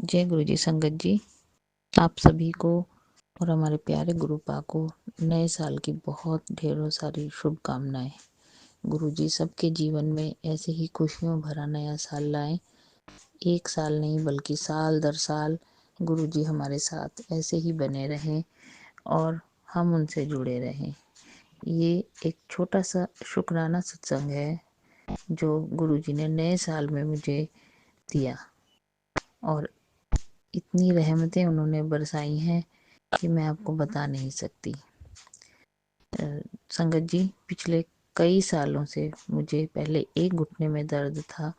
जय गुरु जी। संगत जी, आप सभी को और हमारे प्यारे गुरुपा को नए साल की बहुत ढेरों सारी शुभकामनाएं। गुरु जी सबके जीवन में ऐसे ही खुशियों भरा नया साल लाएं। एक साल नहीं बल्कि साल दर साल गुरु जी हमारे साथ ऐसे ही बने रहें और हम उनसे जुड़े रहें। ये एक छोटा सा शुक्राना सत्संग है जो गुरु जी ने नए साल में मुझे दिया, और इतनी रहमतें उन्होंने बरसाई हैं कि मैं आपको बता नहीं सकती। संगत जी, पिछले कई सालों से मुझे पहले एक घुटने में दर्द था,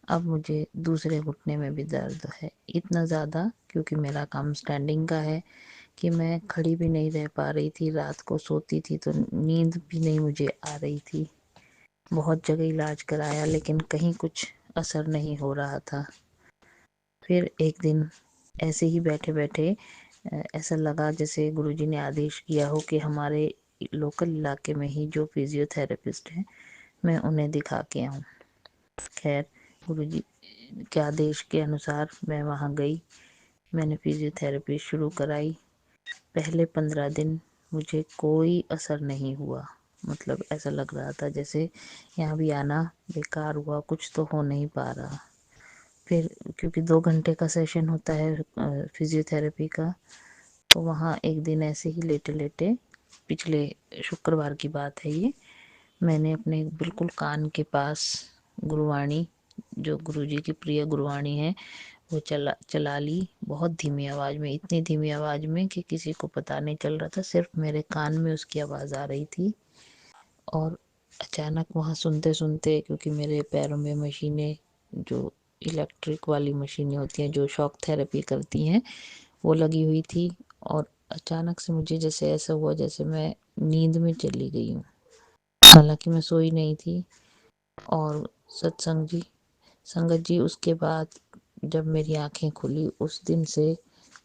अब मुझे दूसरे घुटने में भी दर्द है। इतना ज़्यादा क्योंकि मेरा काम स्टैंडिंग का है कि मैं खड़ी भी नहीं रह पा रही थी। रात को सोती थी तो नींद भी नहीं मुझे आ रही थी। बहुत जगह इलाज कराया लेकिन कहीं कुछ असर नहीं हो रहा था। फिर एक दिन ऐसे ही बैठे बैठे ऐसा लगा जैसे गुरुजी ने आदेश किया हो कि हमारे लोकल इलाके में ही जो फिजियोथेरेपिस्ट हैं मैं उन्हें दिखा के आऊँ। खैर, गुरुजी के आदेश के अनुसार मैं वहाँ गई। मैंने फिजियोथेरेपी शुरू कराई। पहले 15 दिन मुझे कोई असर नहीं हुआ। मतलब ऐसा लग रहा था जैसे यहाँ भी आना बेकार हुआ, कुछ तो हो नहीं पा रहा। फिर क्योंकि 2 घंटे का सेशन होता है फिजियोथेरेपी का, तो वहाँ एक दिन ऐसे ही लेटे लेटे, पिछले शुक्रवार की बात है ये, मैंने अपने बिल्कुल कान के पास गुरुवाणी, जो गुरुजी की प्रिय गुरुवाणी है, वो चला ली बहुत धीमी आवाज़ में। इतनी धीमी आवाज़ में कि किसी को पता नहीं चल रहा था, सिर्फ मेरे कान में उसकी आवाज़ आ रही थी। और अचानक वहाँ सुनते सुनते, क्योंकि मेरे पैरों में मशीनें, जो इलेक्ट्रिक वाली मशीनें होती हैं जो शॉक थेरेपी करती हैं, वो लगी हुई थी। और अचानक से मुझे जैसे ऐसा हुआ जैसे मैं नींद में चली गई हूँ। हालांकि मैं सोई नहीं थी। और संगत जी, उसके बाद जब मेरी आंखें खुली उस दिन से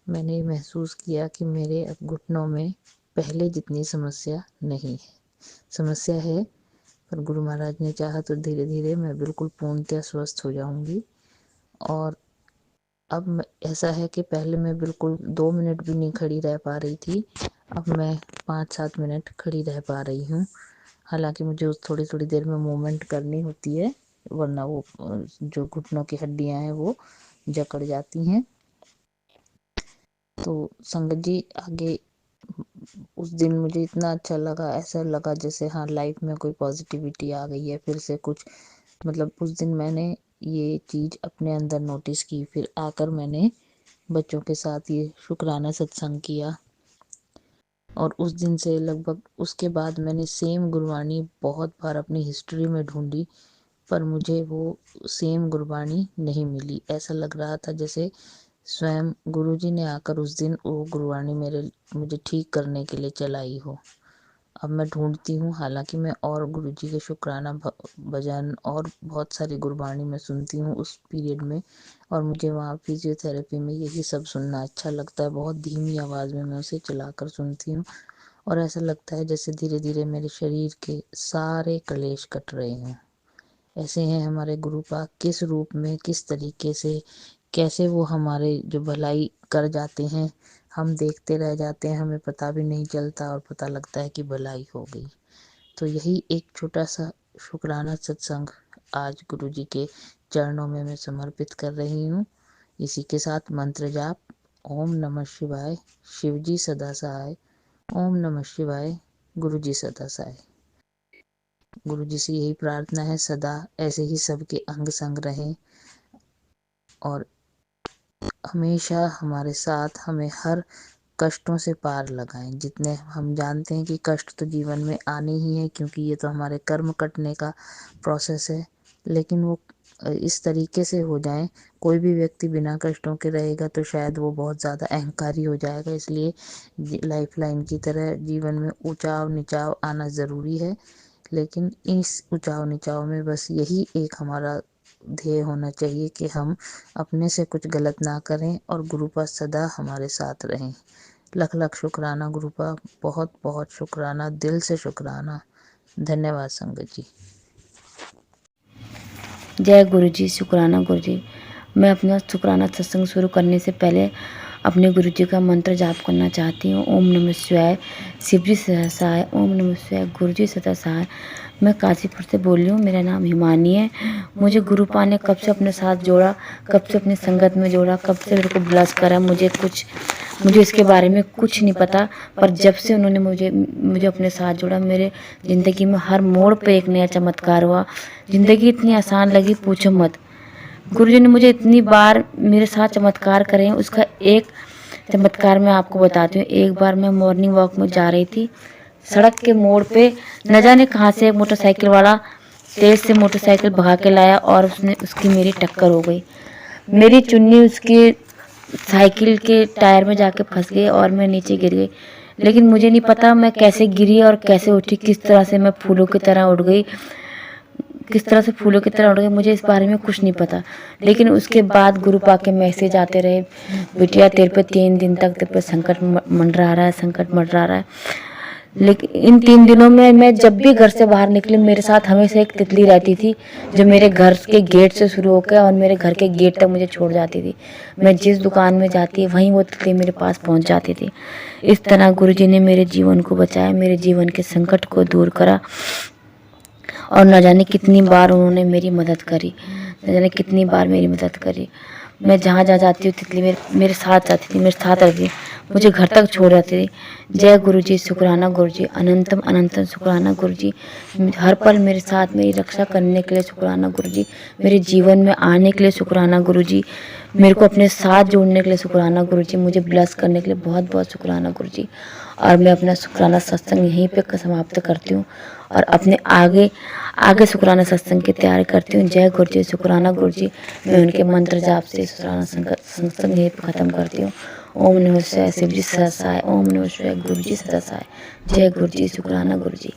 मैंने महसूस किया कि मेरे अब घुटनों में पहले जितनी समस्या नहीं है। समस्या है, पर गुरु महाराज ने चाहा तो धीरे धीरे मैं बिल्कुल पूर्णतः स्वस्थ हो जाऊंगी। और अब ऐसा है कि पहले मैं बिल्कुल 2 मिनट भी नहीं खड़ी रह पा रही थी, अब मैं 5-7 मिनट खड़ी रह पा रही हूँ। हालांकि मुझे उस थोड़ी थोड़ी देर में मूवमेंट करनी होती है, वरना वो जो घुटनों की हड्डियां हैं वो जकड़ जाती हैं। तो संगत जी, आगे उस दिन मुझे इतना अच्छा लगा, ऐसा लगा जैसे हाँ लाइफ में कोई पॉजिटिविटी आ गई है फिर से कुछ। मतलब उस दिन मैंने ये चीज़ अपने अंदर नोटिस की। फिर आकर मैंने बच्चों के साथ ये शुक्राना सत्संग किया, और उस दिन से लगभग उसके बाद मैंने सेम गुरबाणी बहुत बार अपनी हिस्ट्री में ढूंढी, पर मुझे वो सेम गुरबाणी नहीं मिली। ऐसा लग रहा था जैसे स्वयं गुरुजी ने आकर उस दिन वो गुरबाणी मुझे ठीक करने के लिए चलाई हो। अब मैं ढूंढती हूँ, हालांकि मैं और गुरुजी के शुक्राना भजन और बहुत सारी गुरबाणी में सुनती हूँ उस पीरियड में, और मुझे वहाँ फिजियोथेरेपी में यही सब सुनना अच्छा लगता है। बहुत धीमी आवाज़ में मैं उसे चलाकर सुनती हूँ, और ऐसा लगता है जैसे धीरे धीरे मेरे शरीर के सारे क्लेश कट रहे हों। ऐसे हैं हमारे गुरुपा, किस रूप में, किस तरीके से, कैसे वो हमारे जो भलाई कर जाते हैं, हम देखते रह जाते हैं, हमें पता भी नहीं चलता और पता लगता है कि भलाई हो गई। तो यही एक छोटा सा शुक्राना सत्संग आज गुरु जी के चरणों में मैं समर्पित कर रही हूँ। इसी के साथ मंत्र जाप, ओम नमः शिवाय, शिव जी सदा सहाय। ओम नमः शिवाय, गुरु जी सदा सहाय। गुरु जी से यही प्रार्थना है, सदा ऐसे ही सबके अंग संग रहें और हमेशा हमारे साथ, हमें हर कष्टों से पार लगाएं। जितने हम जानते हैं कि कष्ट तो जीवन में आने ही है, क्योंकि ये तो हमारे कर्म कटने का प्रोसेस है, लेकिन वो इस तरीके से हो जाएं। कोई भी व्यक्ति बिना कष्टों के रहेगा तो शायद वो बहुत ज़्यादा अहंकारी हो जाएगा। इसलिए लाइफ लाइन की तरह जीवन में ऊंचाव निचाव आना ज़रूरी है, लेकिन इस ऊंचाव निचाव में बस यही एक हमारा ध्येय होना चाहिए कि हम अपने से कुछ गलत ना करें और गुरुपा सदा हमारे साथ रहें। लख लख शुक्राना गुरुपा, बहुत बहुत शुक्राना, दिल से शुक्राना। धन्यवाद संगत जी। जय गुरु जी। शुक्राना गुरु जी। मैं अपना शुक्राना सत्संग शुरू करने से पहले अपने गुरु जी का मंत्र जाप करना चाहती हूँ। ओम नमः शिवाय, शिव जी सदा सहाय। ओम नमः शिवाय, गुरु जी सदा सहाय। मैं काशीपुर से बोल रही हूँ, मेरा नाम हिमानी है। मुझे गुरु पा ने कब से अपने साथ जोड़ा, कब से अपनी संगत में जोड़ा, कब से मेरे को ब्लेस करा, मुझे इसके बारे में कुछ नहीं पता। पर जब से उन्होंने मुझे अपने साथ जोड़ा, मेरे ज़िंदगी में हर मोड़ पे एक नया चमत्कार हुआ। ज़िंदगी इतनी आसान लगी, पूछो मत। गुरुजी ने मुझे इतनी बार मेरे साथ चमत्कार करे हैं, उसका एक चमत्कार मैं आपको बताती हूँ। एक बार मैं मॉर्निंग वॉक में जा रही थी, सड़क के मोड़ पे न जाने कहाँ से एक मोटरसाइकिल वाला तेज से मोटरसाइकिल भगा के लाया और उसकी मेरी टक्कर हो गई। मेरी चुन्नी उसके साइकिल के टायर में जाके फंस गई और मैं नीचे गिर गई। लेकिन मुझे नहीं पता मैं कैसे गिरी और कैसे उठी, किस तरह से मैं फूलों की तरह उड़ गई, मुझे इस बारे में कुछ नहीं पता। लेकिन उसके बाद गुरु पा के मैसेज आते रहे, बिटिया तेरे पे 3 दिन तक तेरे पे संकट मंडरा रहा है। लेकिन इन 3 दिनों में मैं जब भी घर से बाहर निकली, मेरे साथ हमेशा एक तितली रहती थी जो मेरे घर के गेट से शुरू होकर और मेरे घर के गेट तक मुझे छोड़ जाती थी। मैं जिस दुकान में जाती वहीं वो तितली मेरे पास पहुंच जाती थी। इस तरह गुरुजी ने मेरे जीवन को बचाया, मेरे जीवन के संकट को दूर करा और न जाने कितनी बार उन्होंने मेरी मदद करी, मैं जहाँ जाती हूँ तितली मेरे साथ जाती थी, मेरे साथ रहती थी, मुझे घर तक छोड़ जाती थी। जय गुरु जी, शुक्राना गुरु जी, अनंतम अनंतम शुक्राना गुरु जी। हर पल मेरे साथ मेरी रक्षा करने के लिए शुक्राना गुरु जी, मेरे जीवन में आने के लिए शुक्राना गुरु जी, मेरे को अपने साथ जोड़ने के लिए शुक्राना गुरु जी, मुझे ब्लेस करने के लिए बहुत बहुत शुक्राना गुरु जी। और मैं अपना शुक्राना सत्संग यहीं पे समाप्त करती हूँ और अपने आगे शुक्राना सत्संग की तैयारी करती हूँ। जय गुरु जी, शुक्राना गुरु जी। मैं उनके मंत्र जाप से शुक्राना सत्संग यहीं पे खत्म करती हूँ। ओम नमः शिवाय, शिव जी सदा सहाय। ओम नमः शिवाय, गुरु जी सदा सहाय। जय गुरु जी, शुक्राना गुरु जी।